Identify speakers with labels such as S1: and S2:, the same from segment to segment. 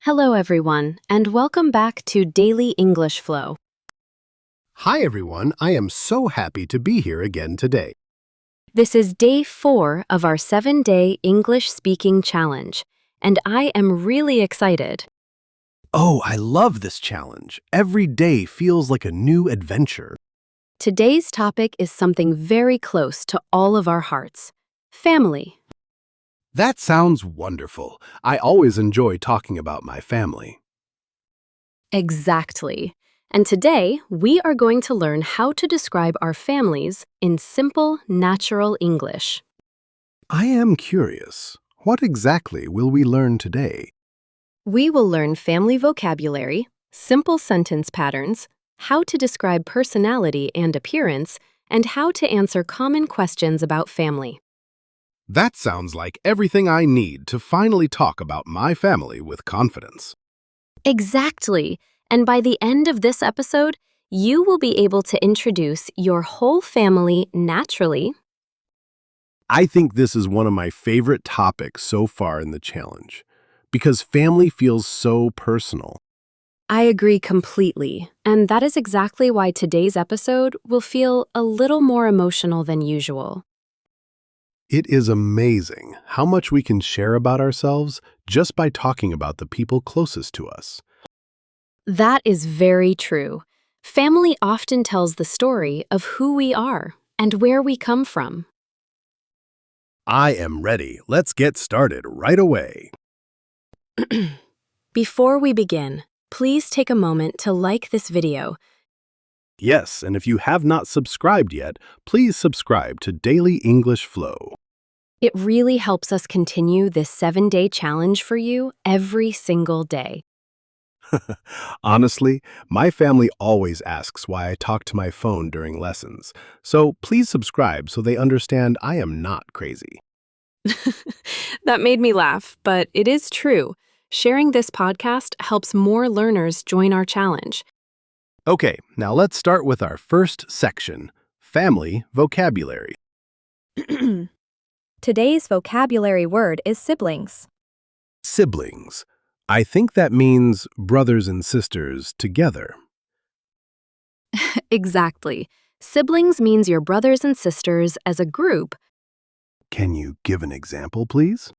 S1: Hello, everyone, and welcome back to Daily English Flow.
S2: Hi everyone, I am so happy to be here again today.
S1: This is day 4 of our 7-day English speaking challenge, and I am really excited.
S2: Oh, I love this challenge. Every day feels like a new adventure.
S1: Today's topic is something very close to all of our hearts: family.
S2: That sounds wonderful. I always enjoy talking about my family.
S1: Exactly. And today, we are going to learn how to describe our families in simple, natural English.
S2: I am curious. What exactly will we learn today?
S1: We will learn family vocabulary, simple sentence patterns, how to describe personality and appearance, and how to answer common questions about family.
S2: That sounds like everything I need to finally talk about my family with confidence.
S1: Exactly. And by the end of this episode, you will be able to introduce your whole family naturally.
S2: I think this is one of my favorite topics so far in the challenge, because family feels so personal.
S1: I agree completely. And that is exactly why today's episode will feel a little more emotional than usual.
S2: It is amazing how much we can share about ourselves just by talking about the people closest to us.
S1: That is very true. Family often tells the story of who we are and where we come from.
S2: I am ready. Let's get started right away.
S1: Before we begin, please take a moment to like this video.
S2: Yes, and if you have not subscribed yet, please subscribe to Daily English Flow.
S1: It really helps us continue this 7-day challenge for you every single day.
S2: Honestly, my family always asks why I talk to my phone during lessons, so please subscribe so they understand I am not crazy.
S1: That made me laugh, but it is true. Sharing this podcast helps more learners join our challenge.
S2: Okay, now let's start with our first section, family vocabulary.
S3: Today's vocabulary word is siblings.
S2: Siblings. I think that means brothers and sisters together.
S1: Exactly. Siblings means your brothers and sisters as a group.
S2: Can you give an example, please?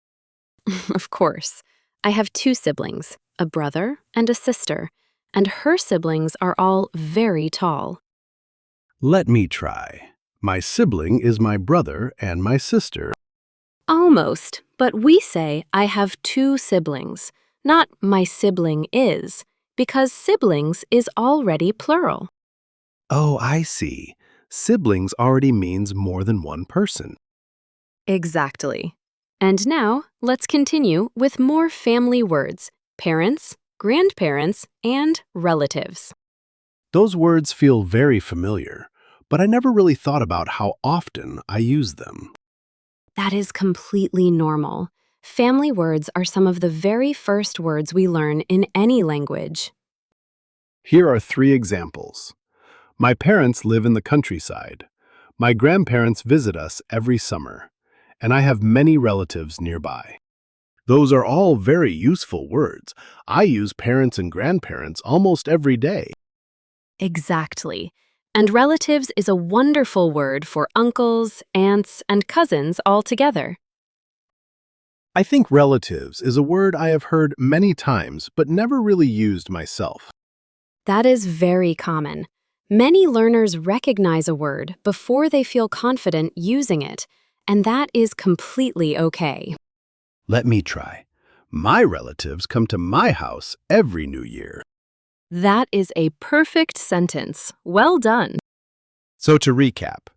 S1: Of course. I have 2 siblings, a brother and a sister, and her siblings are all very tall.
S2: Let me try. My sibling is my brother and my sister.
S1: Almost, but we say I have 2 siblings, not my sibling is, because siblings is already plural.
S2: Oh, I see. Siblings already means more than one person.
S1: Exactly. And now, let's continue with more family words: parents, grandparents, and relatives.
S2: Those words feel very familiar, but I never really thought about how often I use them.
S1: That is completely normal. Family words are some of the very first words we learn in any language.
S2: Here are 3 examples. My parents live in the countryside. My grandparents visit us every summer, and I have many relatives nearby. Those are all very useful words. I use parents and grandparents almost every day.
S1: Exactly. And relatives is a wonderful word for uncles, aunts, and cousins all together.
S2: I think relatives is a word I have heard many times but never really used myself.
S1: That is very common. Many learners recognize a word before they feel confident using it, and that is completely okay.
S2: Let me try. My relatives come to my house every New Year.
S1: That is a perfect sentence. Well done.
S2: So to recap,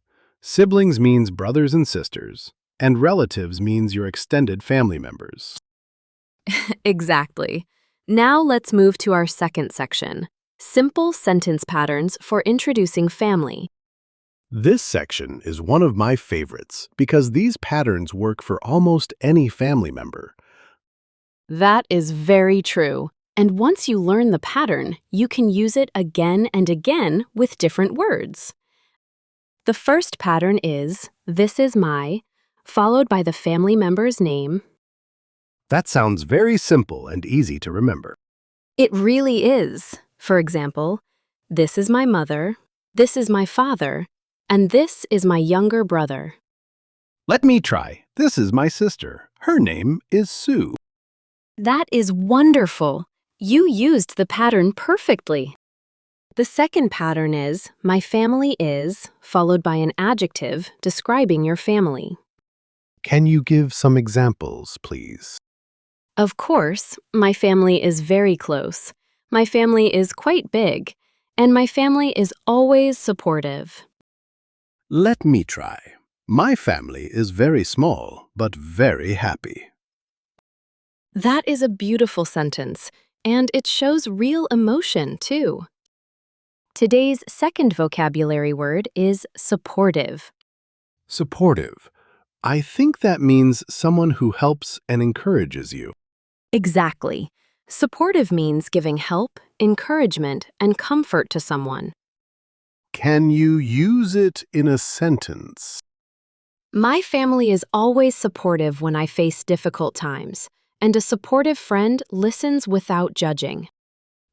S2: siblings means brothers and sisters, and relatives means your extended family members.
S1: Exactly. Now let's move to our second section: simple sentence patterns for introducing family.
S2: This section is one of my favorites because these patterns work for almost any family member.
S1: That is very true. And once you learn the pattern, you can use it again and again with different words. The first pattern is "this is my," followed by the family member's name.
S2: That sounds very simple and easy to remember.
S1: It really is. For example, this is my mother, this is my father, and this is my younger brother.
S2: Let me try. This is my sister. Her name is Sue.
S1: That is wonderful. You used the pattern perfectly. The second pattern is, my family is, followed by an adjective describing your family.
S2: Can you give some examples, please?
S1: Of course, my family is very close. My family is quite big. And my family is always supportive.
S2: Let me try. My family is very small, but very happy.
S1: That is a beautiful sentence, and it shows real emotion, too. Today's second vocabulary word is supportive.
S2: Supportive. I think that means someone who helps and encourages you.
S1: Exactly. Supportive means giving help, encouragement, and comfort to someone.
S2: Can you use it in a sentence?
S1: My family is always supportive when I face difficult times, and a supportive friend listens without judging.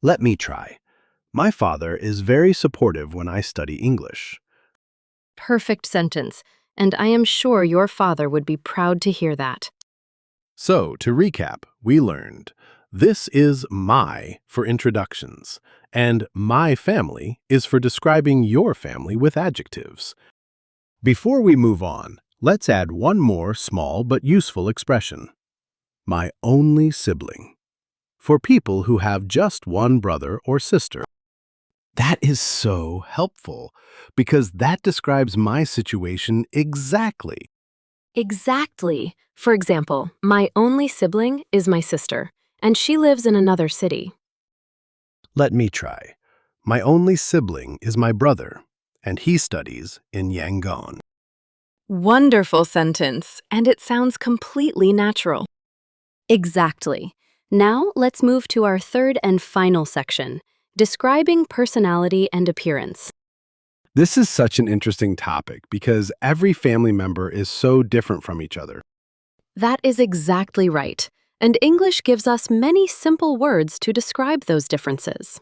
S2: Let me try. My father is very supportive when I study English.
S1: Perfect sentence, and I am sure your father would be proud to hear that.
S2: So, to recap, we learned this is my for introductions, and my family is for describing your family with adjectives. Before we move on, let's add one more small but useful expression. My only sibling. For people who have just one brother or sister. That is so helpful because that describes my situation exactly.
S1: Exactly. For example, my only sibling is my sister, and she lives in another city.
S2: Let me try. My only sibling is my brother, and he studies in Yangon.
S1: Wonderful sentence, and it sounds completely natural. Exactly. Now let's move to our third and final section, describing personality and appearance.
S2: This is such an interesting topic because every family member is so different from each other.
S1: That is exactly right, and English gives us many simple words to describe those differences.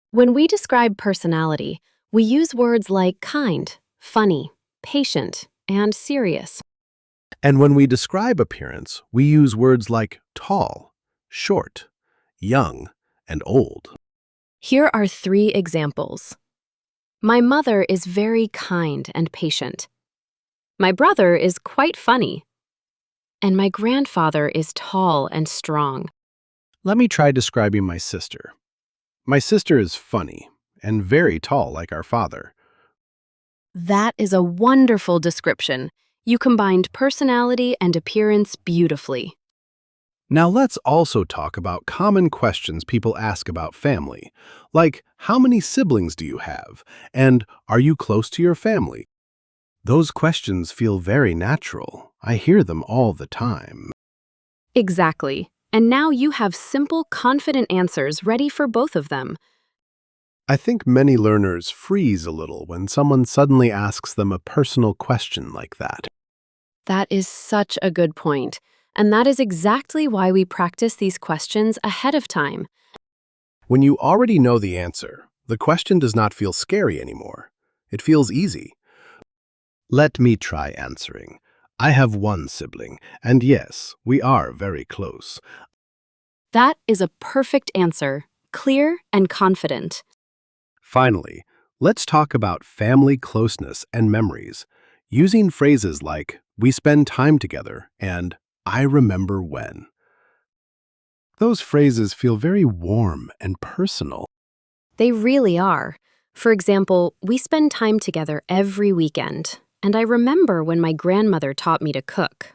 S1: When we describe personality, we use words like kind, funny, patient, and serious.
S2: And when we describe appearance, we use words like tall, short, young, and old.
S1: Here are 3 examples. My mother is very kind and patient. My brother is quite funny. And my grandfather is tall and strong.
S2: Let me try describing my sister. My sister is funny and very tall like our father.
S1: That is a wonderful description. You combined personality and appearance beautifully.
S2: Now let's also talk about common questions people ask about family, like how many siblings do you have, and are you close to your family? Those questions feel very natural. I hear them all the time.
S1: Exactly. And now you have simple, confident answers ready for both of them.
S2: I think many learners freeze a little when someone suddenly asks them a personal question like that.
S1: That is such a good point. And that is exactly why we practice these questions ahead of time.
S2: When you already know the answer, the question does not feel scary anymore. It feels easy. Let me try answering. I have one sibling, and yes, we are very close.
S1: That is a perfect answer, clear and confident.
S2: Finally, let's talk about family closeness and memories, using phrases like, we spend time together, and I remember when. Those phrases feel very warm and personal.
S1: They really are. For example, we spend time together every weekend, and I remember when my grandmother taught me to cook.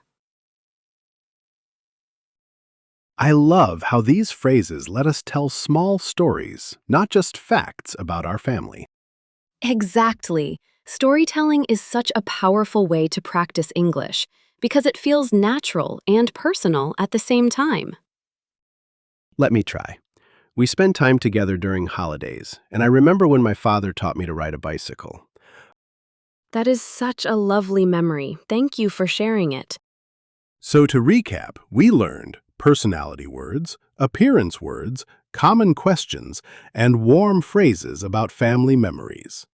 S2: I love how these phrases let us tell small stories, not just facts about our family.
S1: Exactly. Storytelling is such a powerful way to practice English because it feels natural and personal at the same time.
S2: Let me try. We spend time together during holidays, and I remember when my father taught me to ride a bicycle.
S1: That is such a lovely memory. Thank you for sharing it.
S2: So to recap, we learned personality words, appearance words, common questions, and warm phrases about family memories.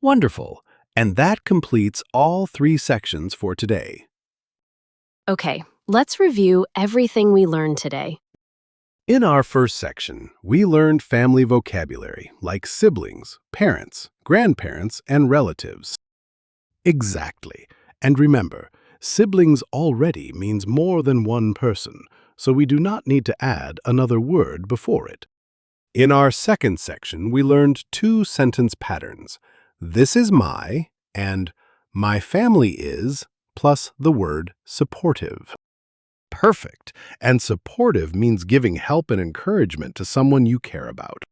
S2: Wonderful! And that completes all 3 sections for today.
S1: Okay, let's review everything we learned today.
S2: In our first section, we learned family vocabulary like siblings, parents, grandparents, and relatives. Exactly. And remember, siblings already means more than one person, so we do not need to add another word before it. In our second section, we learned 2 sentence patterns. This is my and my family is plus the word supportive. Perfect. And supportive means giving help and encouragement to someone you care about.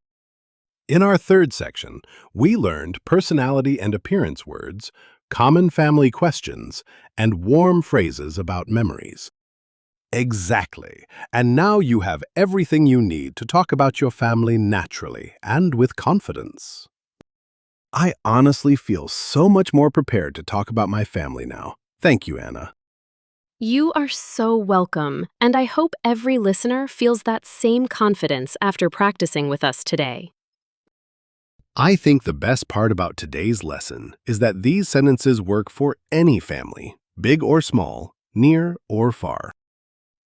S2: In our third section, we learned personality and appearance words, common family questions, and warm phrases about memories. Exactly. And now you have everything you need to talk about your family naturally and with confidence. I honestly feel so much more prepared to talk about my family now. Thank you, Anna.
S1: You are so welcome, and I hope every listener feels that same confidence after practicing with us today.
S2: I think the best part about today's lesson is that these sentences work for any family, big or small, near or far.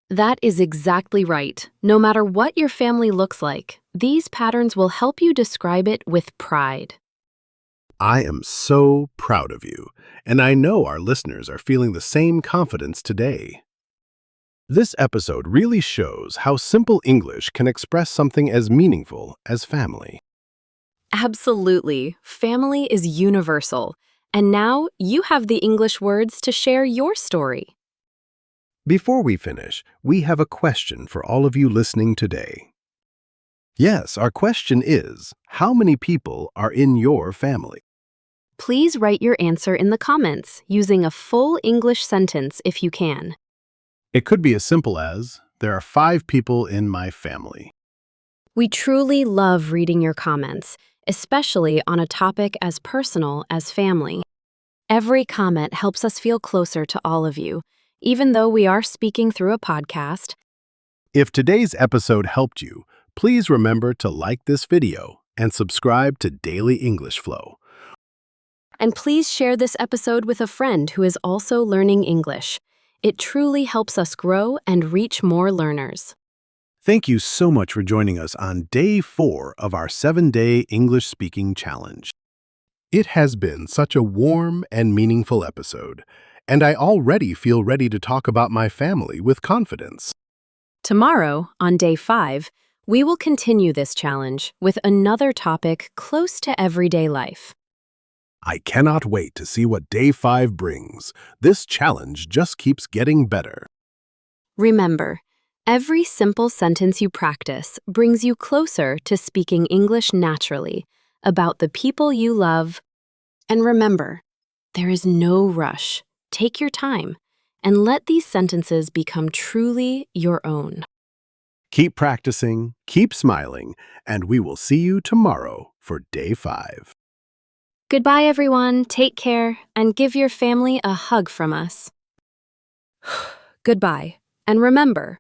S1: That is exactly right. No matter what your family looks like, these patterns will help you describe it with pride.
S2: I am so proud of you, and I know our listeners are feeling the same confidence today. This episode really shows how simple English can express something as meaningful as family.
S1: Absolutely. Family is universal. And now you have the English words to share your story.
S2: Before we finish, we have a question for all of you listening today. Yes, our question is, how many people are in your family?
S1: Please write your answer in the comments using a full English sentence if you can.
S2: It could be as simple as, there are 5 people in my family.
S1: We truly love reading your comments, especially on a topic as personal as family. Every comment helps us feel closer to all of you, even though we are speaking through a podcast.
S2: If today's episode helped you, please remember to like this video and subscribe to Daily English Flow.
S1: And please share this episode with a friend who is also learning English. It truly helps us grow and reach more learners.
S2: Thank you so much for joining us on Day 4 of our 7-Day English Speaking Challenge. It has been such a warm and meaningful episode, and I already feel ready to talk about my family with confidence.
S1: Tomorrow, on Day 5, we will continue this challenge with another topic close to everyday life.
S2: I cannot wait to see what Day 5 brings. This challenge just keeps getting better.
S1: Remember, every simple sentence you practice brings you closer to speaking English naturally about the people you love. And remember, there is no rush. Take your time and let these sentences become truly your own.
S2: Keep practicing, keep smiling, and we will see you tomorrow for Day 5.
S1: Goodbye, everyone. Take care and give your family a hug from us. Goodbye. And remember,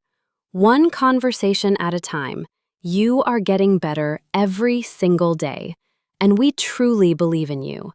S1: one conversation at a time, you are getting better every single day, and we truly believe in you.